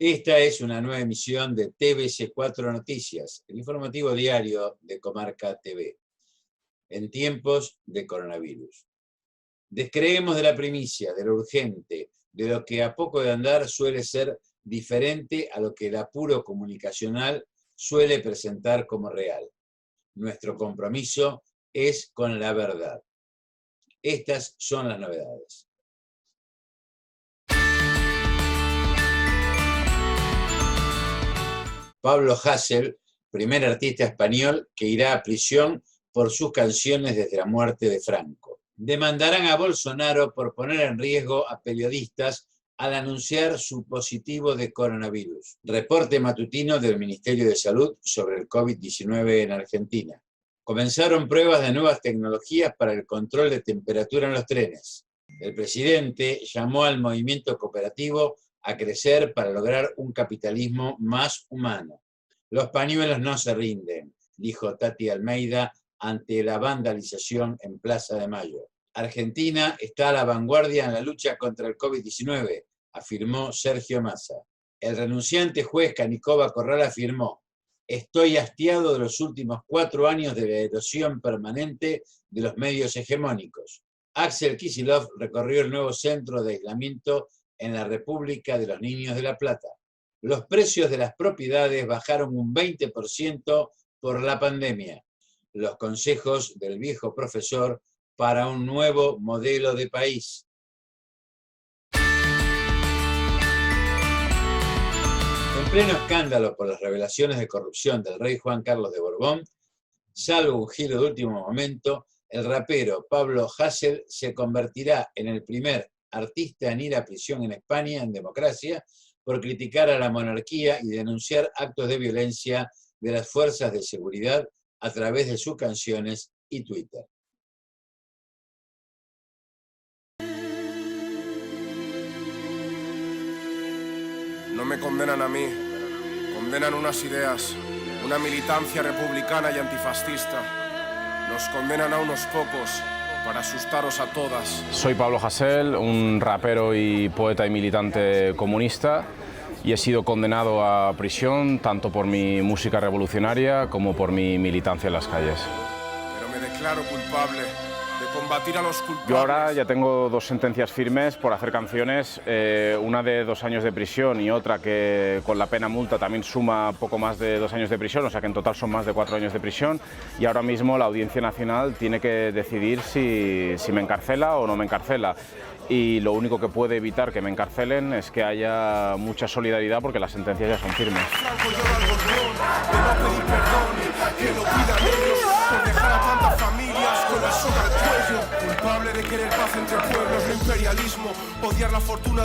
Esta es una nueva emisión de TVC4 Noticias, el informativo diario de Comarca TV, en tiempos de coronavirus. Descreemos de la primicia, de lo urgente, de lo que a poco de andar suele ser diferente a lo que el apuro comunicacional suele presentar como real. Nuestro compromiso es con la verdad. Estas son las novedades. Pablo Hasél, primer artista español que irá a prisión por sus canciones desde la muerte de Franco. Demandarán a Bolsonaro por poner en riesgo a periodistas al anunciar su positivo de coronavirus. Reporte matutino del Ministerio de Salud sobre el COVID-19 en Argentina. Comenzaron pruebas de nuevas tecnologías para el control de temperatura en los trenes. El presidente llamó al movimiento cooperativo a crecer para lograr un capitalismo más humano. Los pañuelos no se rinden, dijo Tati Almeida ante la vandalización en Plaza de Mayo. Argentina está a la vanguardia en la lucha contra el COVID-19, afirmó Sergio Massa. El renunciante juez Canicova Corral afirmó: estoy hastiado de los últimos 4 años de la erosión permanente de los medios hegemónicos. Axel Kicillof recorrió el nuevo centro de aislamiento en la República de los Niños de La Plata. Los precios de las propiedades bajaron un 20% por la pandemia. Los consejos del viejo profesor para un nuevo modelo de país. En pleno escándalo por las revelaciones de corrupción del rey Juan Carlos de Borbón, salvo un giro de último momento, el rapero Pablo Hasél se convertirá en el primer artista en ir a prisión en España en democracia por criticar a la monarquía y denunciar actos de violencia de las fuerzas de seguridad a través de sus canciones y Twitter. No me condenan a mí, condenan unas ideas, una militancia republicana y antifascista. Nos condenan a unos pocos para asustaros a todas. Soy Pablo Hasél, un rapero y poeta y militante comunista, y he sido condenado a prisión tanto por mi música revolucionaria como por mi militancia en las calles. Pero me declaro culpable de combatir a los culpables. Yo ahora ya tengo 2 sentencias firmes por hacer canciones, una de 2 años de prisión y otra que con la pena multa también suma poco más de 2 años de prisión, o sea que en total son más de 4 años de prisión, y ahora mismo la Audiencia Nacional tiene que decidir si me encarcela o no me encarcela. Y lo único que puede evitar que me encarcelen es que haya mucha solidaridad porque las sentencias ya son firmes.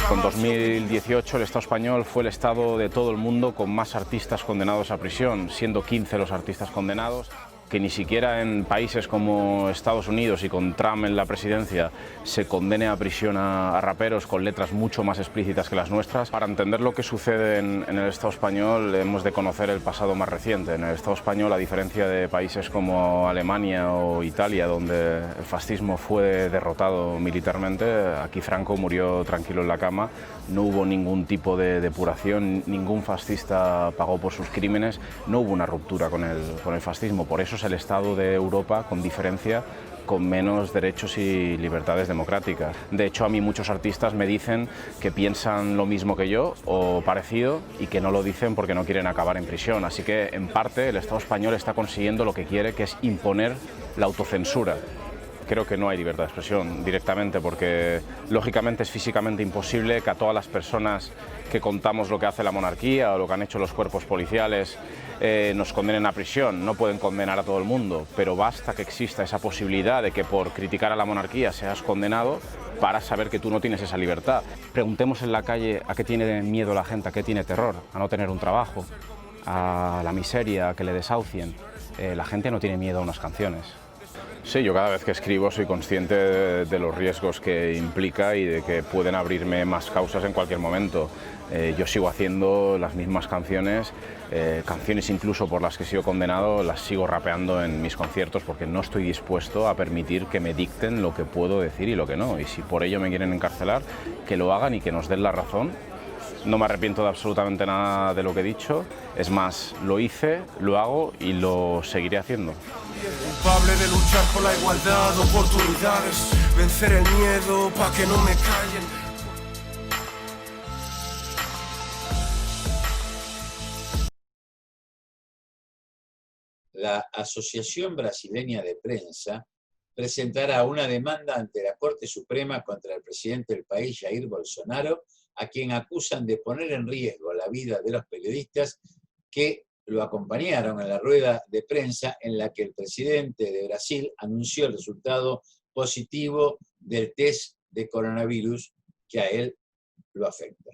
Con 2018 el Estado español fue el Estado de todo el mundo con más artistas condenados a prisión, siendo 15 los artistas condenados. Que ni siquiera en países como Estados Unidos y con Trump en la presidencia se condene a prisión a raperos con letras mucho más explícitas que las nuestras. Para entender lo que sucede en el Estado español hemos de conocer el pasado más reciente. En el Estado español, a diferencia de países como Alemania o Italia, donde el fascismo fue derrotado militarmente, aquí Franco murió tranquilo en la cama, no hubo ningún tipo de depuración, ningún fascista pagó por sus crímenes, no hubo una ruptura con el fascismo. Por eso es el Estado de Europa, con diferencia, con menos derechos y libertades democráticas. De hecho, a mí muchos artistas me dicen que piensan lo mismo que yo o parecido y que no lo dicen porque no quieren acabar en prisión. Así que, en parte, el Estado español está consiguiendo lo que quiere, que es imponer la autocensura. Creo que no hay libertad de expresión directamente porque, lógicamente, es físicamente imposible que a todas las personas que contamos lo que hace la monarquía o lo que han hecho los cuerpos policiales nos condenen a prisión. No pueden condenar a todo el mundo, pero basta que exista esa posibilidad de que por criticar a la monarquía seas condenado para saber que tú no tienes esa libertad. Preguntemos en la calle a qué tiene miedo la gente, a qué tiene terror, a no tener un trabajo, a la miseria, a que le desahucien. La gente no tiene miedo a unas canciones. Sí, yo cada vez que escribo soy consciente de los riesgos que implica y de que pueden abrirme más causas en cualquier momento. Yo sigo haciendo las mismas canciones, canciones incluso por las que he sido condenado, las sigo rapeando en mis conciertos porque no estoy dispuesto a permitir que me dicten lo que puedo decir y lo que no. Y si por ello me quieren encarcelar, que lo hagan y que nos den la razón No me arrepiento de absolutamente nada de lo que he dicho, es más, lo hice, lo hago y lo seguiré haciendo. Culpable de luchar por la igualdad, oportunidades, vencer el miedo para que no me callen. La Asociación Brasileña de Prensa presentará una demanda ante la Corte Suprema contra el presidente del país, Jair Bolsonaro, a quien acusan de poner en riesgo la vida de los periodistas que lo acompañaron en la rueda de prensa en la que el presidente de Brasil anunció el resultado positivo del test de coronavirus que a él lo afecta.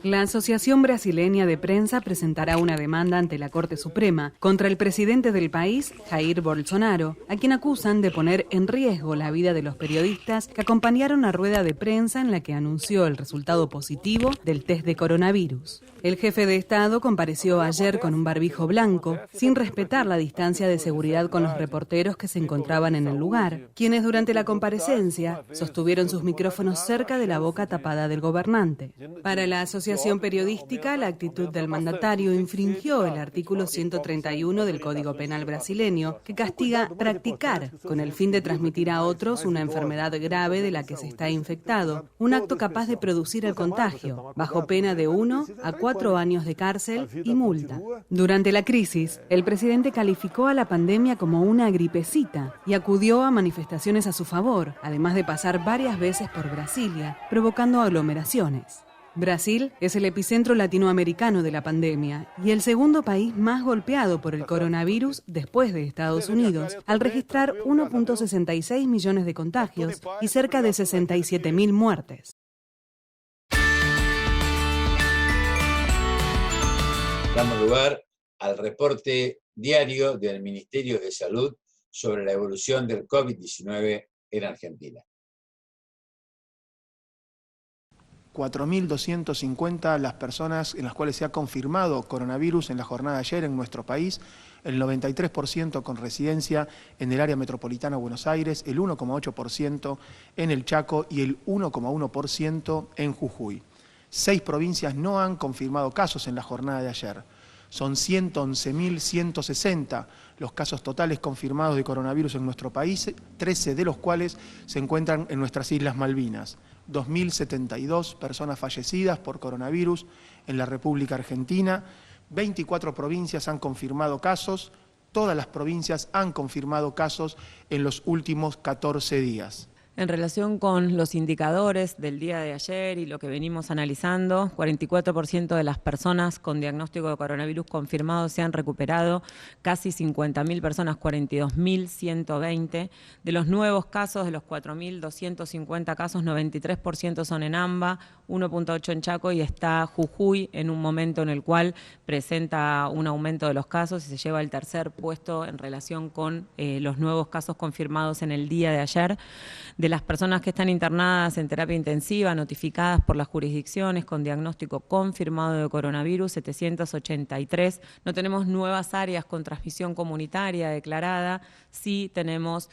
La Asociación Brasileña de Prensa presentará una demanda ante la Corte Suprema contra el presidente del país, Jair Bolsonaro, a quien acusan de poner en riesgo la vida de los periodistas que acompañaron la rueda de prensa en la que anunció el resultado positivo del test de coronavirus. El jefe de Estado compareció ayer con un barbijo blanco, sin respetar la distancia de seguridad con los reporteros que se encontraban en el lugar, quienes durante la comparecencia sostuvieron sus micrófonos cerca de la boca tapada del gobernante. Para la Asociación Periodística, la actitud del mandatario infringió el artículo 131 del Código Penal brasileño, que castiga practicar con el fin de transmitir a otros una enfermedad grave de la que se está infectado, un acto capaz de producir el contagio, bajo pena de 1 a 4 años de cárcel y multa. Durante la crisis, el presidente calificó a la pandemia como una gripecita y acudió a manifestaciones a su favor, además de pasar varias veces por Brasilia, provocando aglomeraciones. Brasil es el epicentro latinoamericano de la pandemia y el segundo país más golpeado por el coronavirus después de Estados Unidos, al registrar 1.66 millones de contagios y cerca de 67.000 muertes. Damos lugar al reporte diario del Ministerio de Salud sobre la evolución del COVID-19 en Argentina. 4.250 las personas en las cuales se ha confirmado coronavirus en la jornada de ayer en nuestro país, el 93% con residencia en el área metropolitana de Buenos Aires, el 1,8% en el Chaco y el 1,1% en Jujuy. 6 provincias no han confirmado casos en la jornada de ayer. Son 111.160 los casos totales confirmados de coronavirus en nuestro país, 13 de los cuales se encuentran en nuestras Islas Malvinas. 2.072 personas fallecidas por coronavirus en la República Argentina, 24 provincias han confirmado casos, todas las provincias han confirmado casos en los últimos 14 días. En relación con los indicadores del día de ayer y lo que venimos analizando, 44% de las personas con diagnóstico de coronavirus confirmado se han recuperado, casi 50.000 personas, 42.120. De los nuevos casos, de los 4.250 casos, 93% son en AMBA, 1.8 en Chaco y está Jujuy en un momento en el cual presenta un aumento de los casos y se lleva el tercer puesto en relación con los nuevos casos confirmados en el día de ayer. De las personas que están internadas en terapia intensiva, notificadas por las jurisdicciones con diagnóstico confirmado de coronavirus, 783. No tenemos nuevas áreas con transmisión comunitaria declarada. Sí tenemos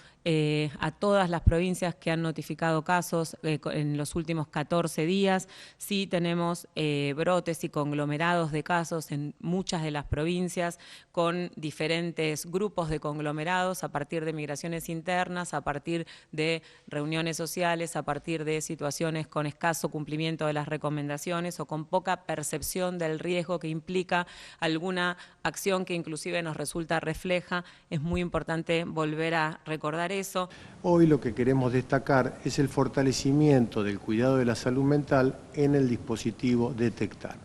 a todas las provincias que han notificado casos en los últimos 14 días. Sí tenemos brotes y conglomerados de casos en muchas de las provincias con diferentes grupos de conglomerados a partir de migraciones internas, a partir de reuniones sociales, a partir de situaciones con escaso cumplimiento de las recomendaciones o con poca percepción del riesgo que implica alguna acción que inclusive nos resulta refleja. Es muy importante volver a recordar eso. Hoy lo que queremos destacar es el fortalecimiento del cuidado de la salud mental en el dispositivo Detectar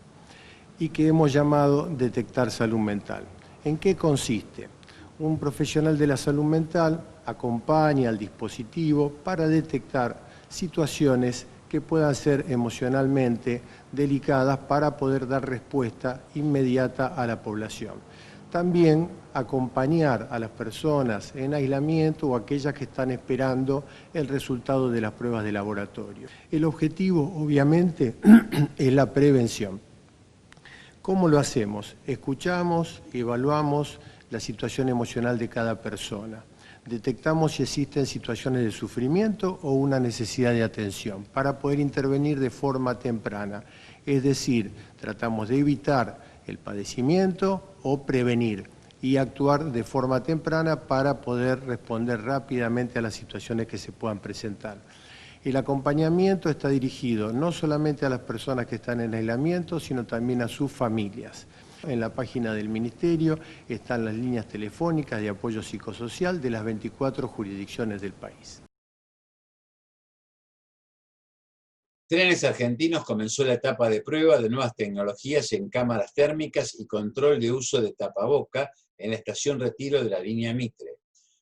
y que hemos llamado Detectar Salud Mental. ¿En qué consiste? Un profesional de la salud mental acompaña al dispositivo para detectar situaciones que puedan ser emocionalmente delicadas para poder dar respuesta inmediata a la población. También acompañar a las personas en aislamiento o aquellas que están esperando el resultado de las pruebas de laboratorio. El objetivo, obviamente, es la prevención. ¿Cómo lo hacemos? Escuchamos, evaluamos la situación emocional de cada persona. detectamos si existen situaciones de sufrimiento o una necesidad de atención para poder intervenir de forma temprana. Es decir, tratamos de evitar el padecimiento o prevenir y actuar de forma temprana para poder responder rápidamente a las situaciones que se puedan presentar. El acompañamiento está dirigido no solamente a las personas que están en aislamiento, sino también a sus familias. En la página del Ministerio están las líneas telefónicas de apoyo psicosocial de las 24 jurisdicciones del país. Trenes Argentinos comenzó la etapa de prueba de nuevas tecnologías en cámaras térmicas y control de uso de tapaboca en la estación Retiro de la línea Mitre,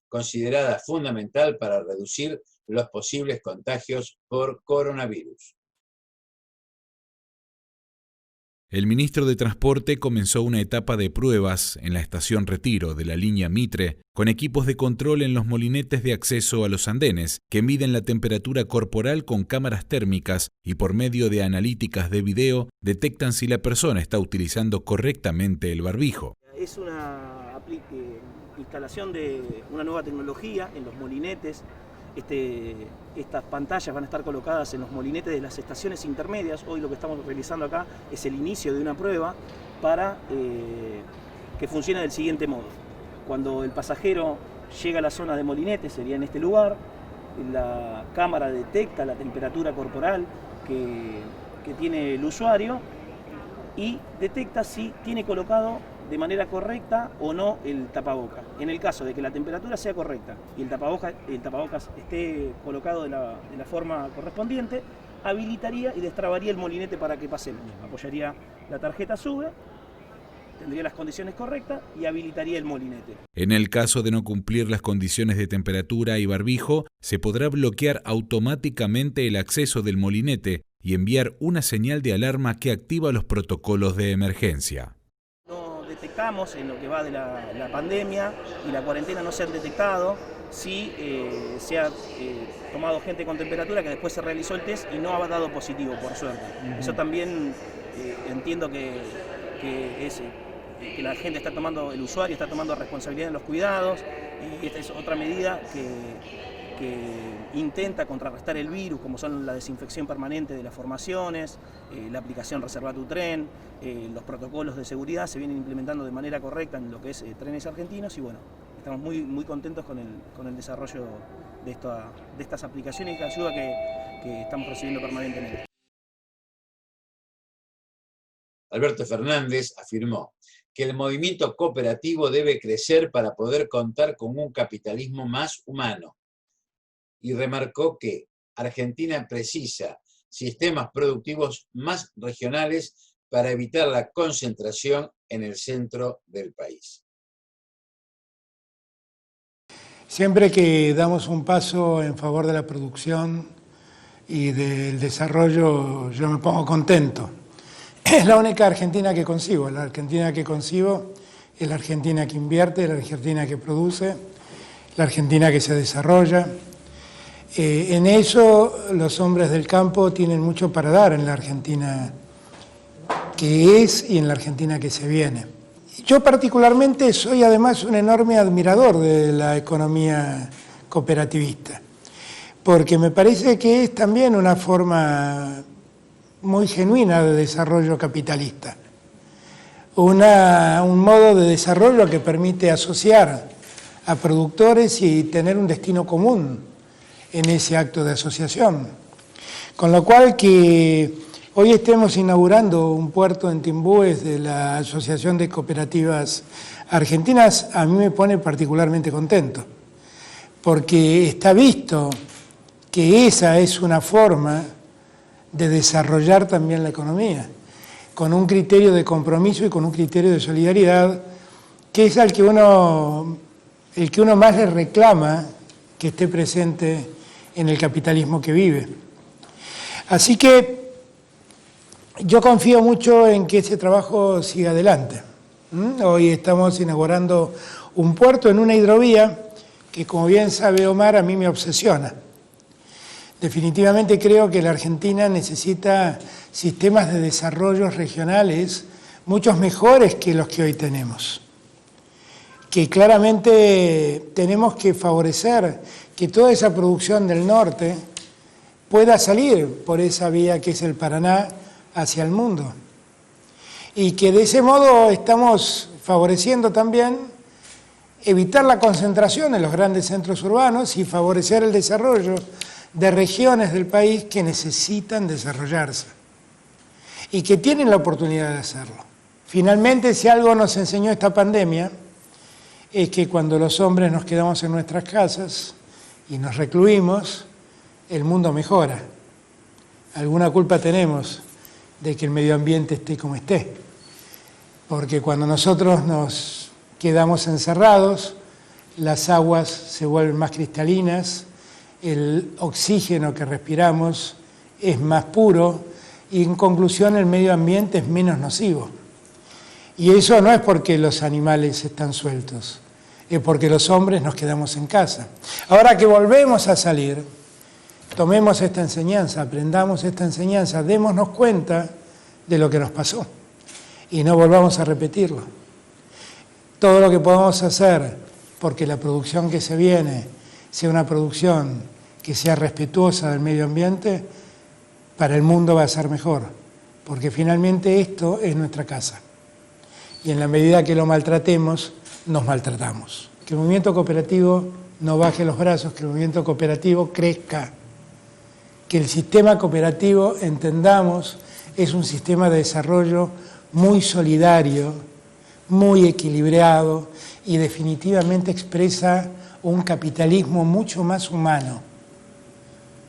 considerada fundamental para reducir los posibles contagios por coronavirus. El ministro de Transporte comenzó una etapa de pruebas en la estación Retiro de la línea Mitre con equipos de control en los molinetes de acceso a los andenes que miden la temperatura corporal con cámaras térmicas y por medio de analíticas de video detectan si la persona está utilizando correctamente el barbijo. Es una instalación de una nueva tecnología en los molinetes. Estas pantallas van a estar colocadas en los molinetes de las estaciones intermedias. Hoy lo que estamos realizando acá es el inicio de una prueba para que funcione del siguiente modo. Cuando el pasajero llega a la zona de molinetes, sería en este lugar, la cámara detecta la temperatura corporal que tiene el usuario y detecta si tiene colocado de manera correcta o no el tapaboca. En el caso de que la temperatura sea correcta y el tapabocas esté colocado de la forma correspondiente, habilitaría y destrabaría el molinete para que pasemos. Apoyaría la tarjeta SUBE, tendría las condiciones correctas y habilitaría el molinete. En el caso de no cumplir las condiciones de temperatura y barbijo, se podrá bloquear automáticamente el acceso del molinete y enviar una señal de alarma que activa los protocolos de emergencia. Detectamos en lo que va de la pandemia y la cuarentena no se han detectado si se ha tomado gente con temperatura que después se realizó el test y no ha dado positivo, por suerte. Eso también entiendo que la gente está tomando, el usuario está tomando responsabilidad en los cuidados y esta es otra medida que intenta contrarrestar el virus, como son la desinfección permanente de las formaciones, la aplicación Reserva tu Tren, los protocolos de seguridad se vienen implementando de manera correcta en lo que es Trenes Argentinos y bueno, estamos muy contentos con el desarrollo de estas aplicaciones y la ayuda que estamos recibiendo permanentemente. Alberto Fernández afirmó que el movimiento cooperativo debe crecer para poder contar con un capitalismo más humano. Y remarcó que Argentina precisa sistemas productivos más regionales para evitar la concentración en el centro del país. Siempre que damos un paso en favor de la producción y del desarrollo, yo me pongo contento. Es la única Argentina que concibo. La Argentina que concibo es la Argentina que invierte, la Argentina que produce, la Argentina que se desarrolla. En eso los hombres del campo tienen mucho para dar en la Argentina que es y en la Argentina que se viene. Yo particularmente soy además un enorme admirador de la economía cooperativista, porque me parece que es también una forma muy genuina de desarrollo capitalista, un modo de desarrollo que permite asociar a productores y tener un destino común en ese acto de asociación. Con lo cual que hoy estemos inaugurando un puerto en Timbúes de la Asociación de Cooperativas Argentinas, a mí me pone particularmente contento, porque está visto que esa es una forma de desarrollar también la economía, con un criterio de compromiso y con un criterio de solidaridad, que es el que uno más le reclama que esté presente en el capitalismo que vive. Así que yo confío mucho en que ese trabajo siga adelante. Hoy estamos inaugurando un puerto en una hidrovía que, como bien sabe Omar, a mí me obsesiona. Definitivamente creo que la Argentina necesita sistemas de desarrollo regionales muchos mejores que los que hoy tenemos. que claramente tenemos que favorecer que toda esa producción del norte pueda salir por esa vía que es el Paraná hacia el mundo. Y que de ese modo estamos favoreciendo también evitar la concentración en los grandes centros urbanos y favorecer el desarrollo de regiones del país que necesitan desarrollarse y que tienen la oportunidad de hacerlo. Finalmente, si algo nos enseñó esta pandemia, es que cuando los hombres nos quedamos en nuestras casas y nos recluimos, el mundo mejora. Alguna culpa tenemos de que el medio ambiente esté como esté, porque cuando nosotros nos quedamos encerrados, las aguas se vuelven más cristalinas, el oxígeno que respiramos es más puro y en conclusión el medio ambiente es menos nocivo. Y eso no es porque los animales están sueltos, es porque los hombres nos quedamos en casa. Ahora que volvemos a salir, tomemos esta enseñanza, aprendamos esta enseñanza, démonos cuenta de lo que nos pasó y no volvamos a repetirlo. Todo lo que podamos hacer porque la producción que se viene sea una producción que sea respetuosa del medio ambiente, para el mundo va a ser mejor, porque finalmente esto es nuestra casa. Y en la medida que lo maltratemos, nos maltratamos. Que el movimiento cooperativo no baje los brazos, que el movimiento cooperativo crezca. Que el sistema cooperativo, entendamos, es un sistema de desarrollo muy solidario, muy equilibrado y definitivamente expresa un capitalismo mucho más humano.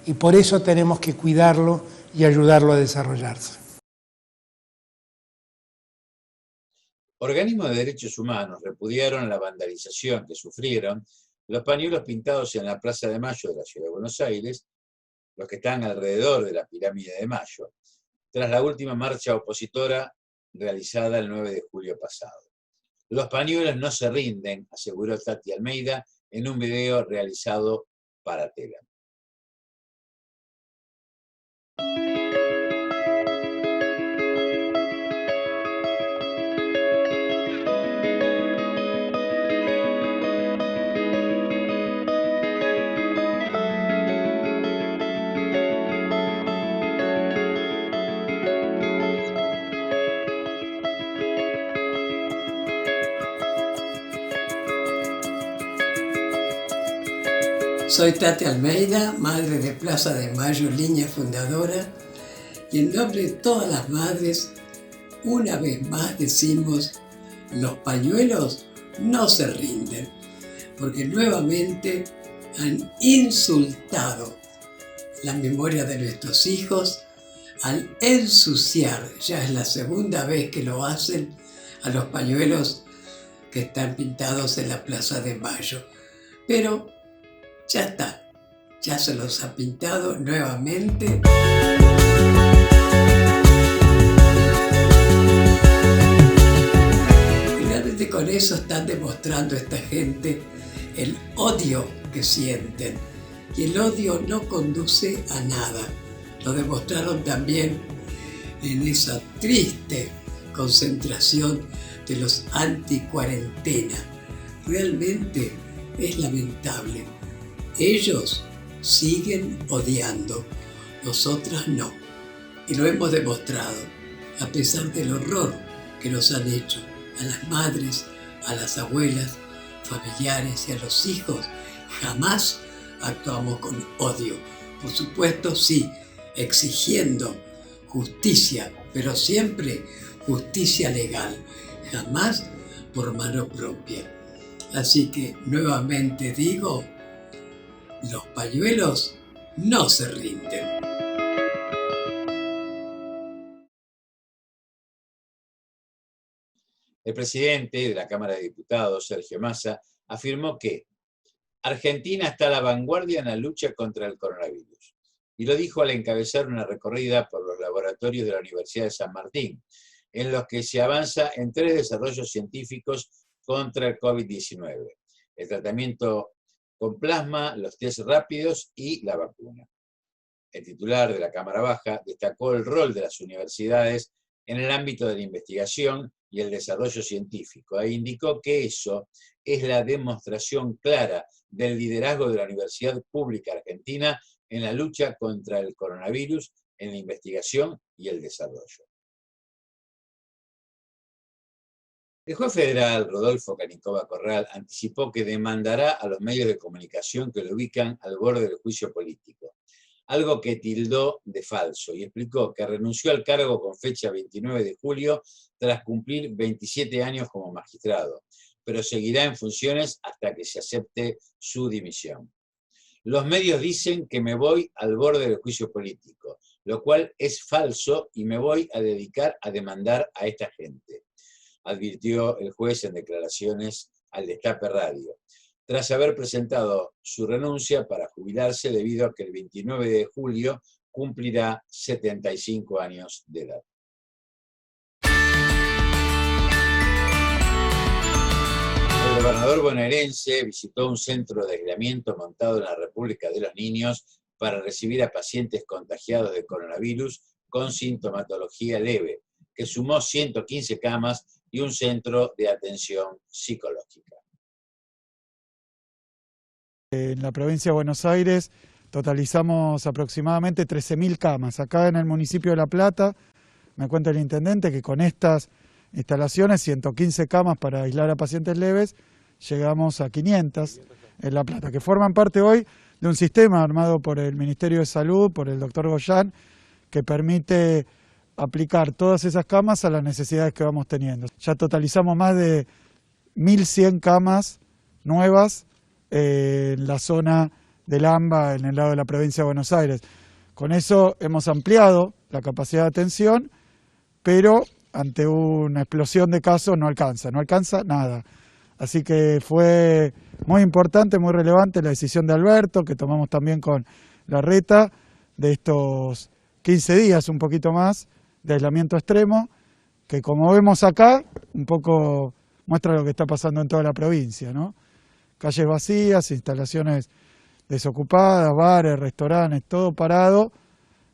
Y por eso tenemos que cuidarlo y ayudarlo a desarrollarse. Organismos de derechos humanos repudiaron la vandalización que sufrieron los pañuelos pintados en la Plaza de Mayo de la Ciudad de Buenos Aires, los que están alrededor de la Pirámide de Mayo, tras la última marcha opositora realizada el 9 de julio pasado. Los pañuelos no se rinden, aseguró Tati Almeida en un video realizado para Telam. Soy Tati Almeida, madre de Plaza de Mayo, línea fundadora, y en nombre de todas las madres, una vez más decimos, los pañuelos no se rinden, porque nuevamente han insultado la memoria de nuestros hijos al ensuciar, ya es la segunda vez que lo hacen, a los pañuelos que están pintados en la Plaza de Mayo. Pero ya está, ya se los ha pintado nuevamente. Finalmente con eso están demostrando esta gente el odio que sienten. Y el odio no conduce a nada. Lo demostraron también en esa triste concentración de los anti-cuarentena. Realmente es lamentable. Ellos siguen odiando, nosotras no. Y lo hemos demostrado, a pesar del horror que nos han hecho a las madres, a las abuelas, familiares y a los hijos. Jamás actuamos con odio. Por supuesto, sí, exigiendo justicia, pero siempre justicia legal, jamás por mano propia. Así que nuevamente digo, los pañuelos no se rinden. El presidente de la Cámara de Diputados, Sergio Massa, afirmó que Argentina está a la vanguardia en la lucha contra el coronavirus. Y lo dijo al encabezar una recorrida por los laboratorios de la Universidad de San Martín, en los que se avanza en 3 desarrollos científicos contra el COVID-19. El tratamiento con plasma, los test rápidos y la vacuna. El titular de la Cámara Baja destacó el rol de las universidades en el ámbito de la investigación y el desarrollo científico, e indicó que eso es la demostración clara del liderazgo de la Universidad Pública Argentina en la lucha contra el coronavirus, en la investigación y el desarrollo. El juez federal Rodolfo Canicova Corral anticipó que demandará a los medios de comunicación que lo ubican al borde del juicio político, algo que tildó de falso, y explicó que renunció al cargo con fecha 29 de julio tras cumplir 27 años como magistrado, pero seguirá en funciones hasta que se acepte su dimisión. Los medios dicen que me voy al borde del juicio político, lo cual es falso y me voy a dedicar a demandar a esta gente, advirtió el juez en declaraciones al Destape Radio, tras haber presentado su renuncia para jubilarse debido a que el 29 de julio cumplirá 75 años de edad. El gobernador bonaerense visitó un centro de aislamiento montado en la República de los Niños para recibir a pacientes contagiados de coronavirus con sintomatología leve, que sumó 115 camas y un centro de atención psicológica. En la provincia de Buenos Aires totalizamos aproximadamente 13.000 camas. Acá en el municipio de La Plata, me cuenta el intendente que con estas instalaciones, 115 camas para aislar a pacientes leves, llegamos a 500 en La Plata, que forman parte hoy de un sistema armado por el Ministerio de Salud, por el doctor Goyán, que permite aplicar todas esas camas a las necesidades que vamos teniendo. Ya totalizamos más de 1.100 camas nuevas en la zona del AMBA, en el lado de la provincia de Buenos Aires. Con eso hemos ampliado la capacidad de atención, pero ante una explosión de casos no alcanza nada. Así que fue muy importante, muy relevante la decisión de Alberto, que tomamos también con Larreta, de estos 15 días, un poquito más, de aislamiento extremo, que como vemos acá, un poco muestra lo que está pasando en toda la provincia, ¿no? Calles vacías, instalaciones desocupadas, bares, restaurantes, todo parado,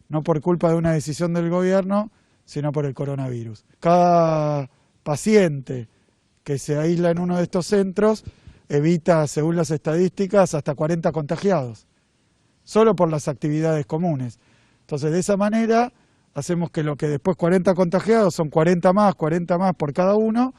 no por culpa de una decisión del gobierno, sino por el coronavirus. Cada paciente que se aísla en uno de estos centros evita, según las estadísticas, hasta 40 contagiados, solo por las actividades comunes. Entonces, de esa manera, hacemos que lo que después 40 contagiados son 40 más por cada uno,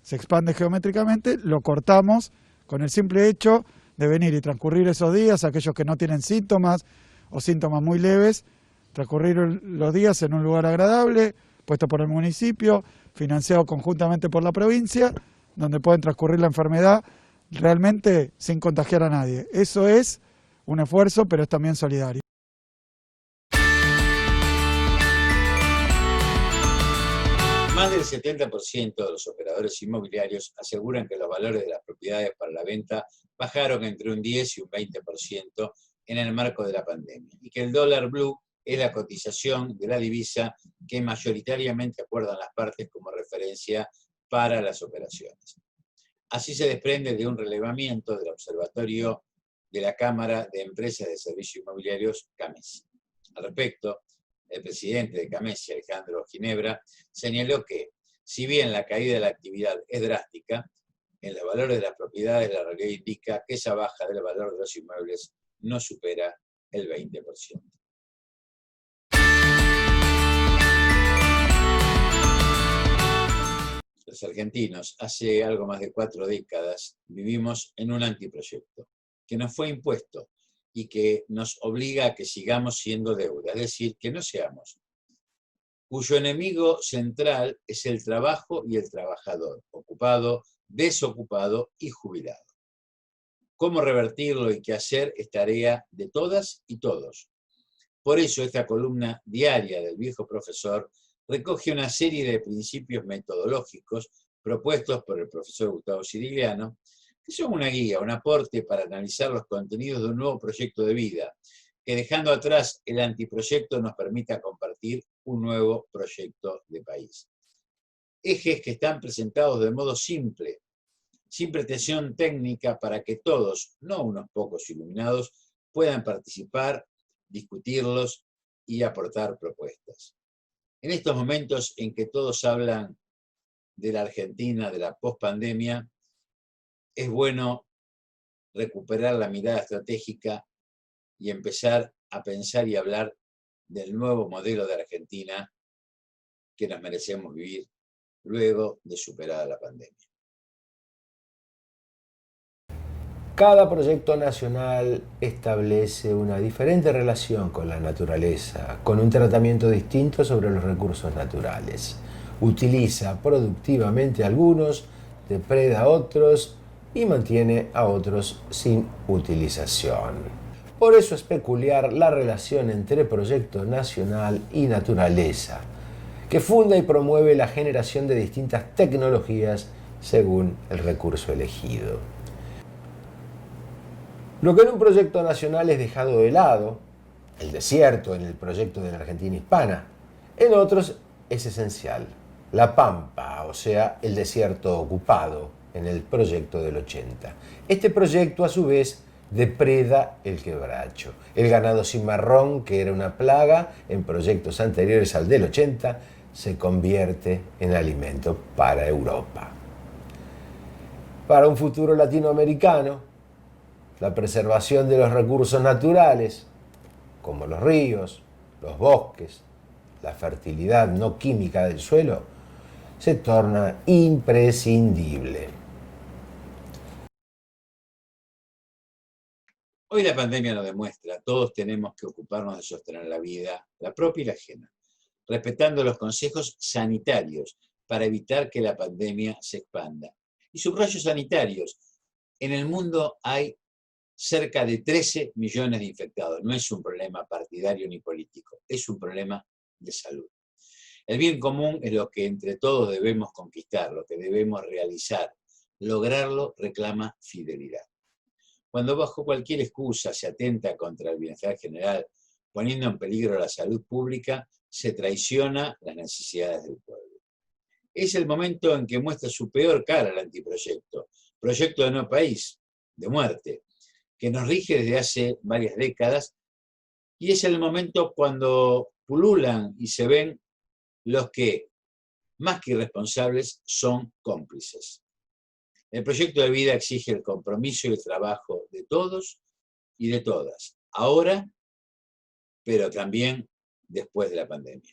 se expande geométricamente, lo cortamos con el simple hecho de venir y transcurrir esos días, aquellos que no tienen síntomas o síntomas muy leves, transcurrir los días en un lugar agradable, puesto por el municipio, financiado conjuntamente por la provincia, donde pueden transcurrir la enfermedad realmente sin contagiar a nadie. Eso es un esfuerzo, pero es también solidario. Más del 70% de los operadores inmobiliarios aseguran que los valores de las propiedades para la venta bajaron entre un 10 y un 20% en el marco de la pandemia, y que el dólar blue es la cotización de la divisa que mayoritariamente acuerdan las partes como referencia para las operaciones. Así se desprende de un relevamiento del Observatorio de la Cámara de Empresas de Servicios Inmobiliarios, CAMESI. Al respecto, el presidente de CAMESI, Alejandro Ginebra, señaló que, si bien la caída de la actividad es drástica, en los valores de las propiedades la realidad indica que esa baja del valor de los inmuebles no supera el 20%. Los argentinos, hace algo más de 4 décadas, vivimos en un antiproyecto que nos fue impuesto y que nos obliga a que sigamos siendo deuda, es decir, que no seamos, cuyo enemigo central es el trabajo y el trabajador, ocupado, desocupado y jubilado. Cómo revertirlo y qué hacer es tarea de todas y todos. Por eso esta columna diaria del viejo profesor recoge una serie de principios metodológicos propuestos por el profesor Gustavo Sirigliano, que son una guía, un aporte para analizar los contenidos de un nuevo proyecto de vida, que dejando atrás el antiproyecto nos permita compartir un nuevo proyecto de país. Ejes que están presentados de modo simple, sin pretensión técnica, para que todos, no unos pocos iluminados, puedan participar, discutirlos y aportar propuestas. En estos momentos en que todos hablan de la Argentina, de la pospandemia, es bueno recuperar la mirada estratégica y empezar a pensar y hablar del nuevo modelo de Argentina que nos merecemos vivir luego de superada la pandemia. Cada proyecto nacional establece una diferente relación con la naturaleza, con un tratamiento distinto sobre los recursos naturales. Utiliza productivamente a algunos, depreda a otros y mantiene a otros sin utilización. Por eso es peculiar la relación entre proyecto nacional y naturaleza, que funda y promueve la generación de distintas tecnologías según el recurso elegido. Lo que en un proyecto nacional es dejado de lado, el desierto en el proyecto de la Argentina hispana, en otros es esencial, la pampa, o sea, el desierto ocupado en el proyecto del 80. Este proyecto, a su vez, depreda el quebracho. El ganado cimarrón, que era una plaga en proyectos anteriores al del 80, se convierte en alimento para Europa. Para un futuro latinoamericano, la preservación de los recursos naturales, como los ríos, los bosques, la fertilidad no química del suelo, se torna imprescindible. Hoy la pandemia nos demuestra, todos tenemos que ocuparnos de sostener la vida, la propia y la ajena, respetando los consejos sanitarios para evitar que la pandemia se expanda. Y subrayo sanitarios. En el mundo hay cerca de 13 millones de infectados. No es un problema partidario ni político, es un problema de salud. El bien común es lo que entre todos debemos conquistar, lo que debemos realizar. Lograrlo reclama fidelidad. Cuando bajo cualquier excusa se atenta contra el bienestar general, poniendo en peligro la salud pública, se traiciona las necesidades del pueblo. Es el momento en que muestra su peor cara el antiproyecto, proyecto de no país, de muerte, que nos rige desde hace varias décadas, y es el momento cuando pululan y se ven los que, más que irresponsables, son cómplices. El proyecto de vida exige el compromiso y el trabajo de todos y de todas, ahora, pero también después de la pandemia.